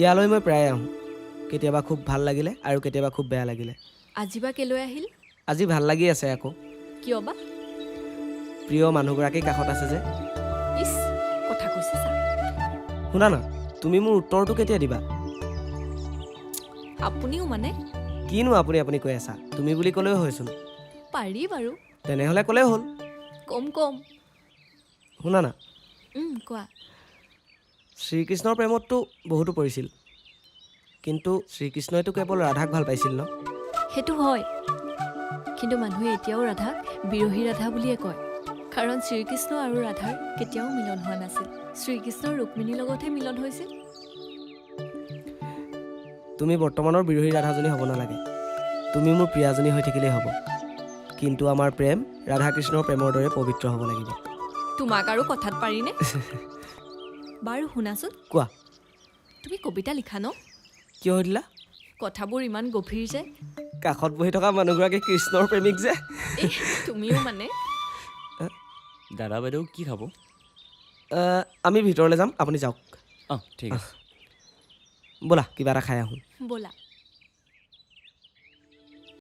ইয়ালৈ মই প্ৰায়ে আহোঁ, কেতিয়াবা খুব ভাল লাগিলে আৰু কেতিয়াবা খুব বেয়া লাগিলে। আজি বা কেলৈ আহিল? আজি ভাল লাগি আছে আকৌ। কিয় বা? প্ৰিয় মানুহগৰাকী কাষত আছে যে। ইছ, কথা কৈছে চা। শুনা না, তুমি মোৰ উত্তৰটো কেতিয়া দিবা? আপুনিও মানে? কিনো আপুনি আপুনি কৈ আছা? তুমি বুলি ক'লেও হয়চোন। পাৰি বাৰু। তেনেহ'লে ক'লেই হ'ল। কম। শুনা না, কোৱা। শ্ৰীকৃষ্ণৰ প্ৰেমততো বহুতো পৰিছিল, কিন্তু শ্ৰীকৃষ্ণইতো কেৱল ৰাধাক ভাল পাইছিল ন? সেইটো হয়, কিন্তু মানুহে এতিয়াও ৰাধাক বিৰহী ৰাধা বুলিয়ে কয়, কাৰণ শ্ৰীকৃষ্ণ আৰু ৰাধাৰ কেতিয়াও মিলন হোৱা নাছিল। শ্ৰীকৃষ্ণৰ ৰুক্মিণীৰ লগতহে মিলন হৈছিল। তুমি বৰ্তমানৰ বিৰহী ৰাধাজনী হ'ব নালাগে, তুমি মোৰ প্ৰিয়াজনী হৈ থাকিলেই হ'ব, কিন্তু আমাৰ প্ৰেম ৰাধাকৃষ্ণৰ প্ৰেমৰ দৰে পবিত্ৰ হ'ব লাগিব। তোমাক আৰু কথাত পাৰিনে? বাৰু শুনাচোন। কোৱা। তুমি কবিতা লিখা ন? কিয় সুধিলা? কথাবোৰ ইমান গভীৰ যে। কাষত বহি থকা মানুহগৰাকী কৃষ্ণৰ প্ৰেমিক যে। তুমিও মানে? দাদা বাইদেউ কি খাব? আমি ভিতৰলৈ যাম, আপুনি যাওক। ঠিক আছে। ব'লা কিবা এটা খাই আহোঁ। ব'লা।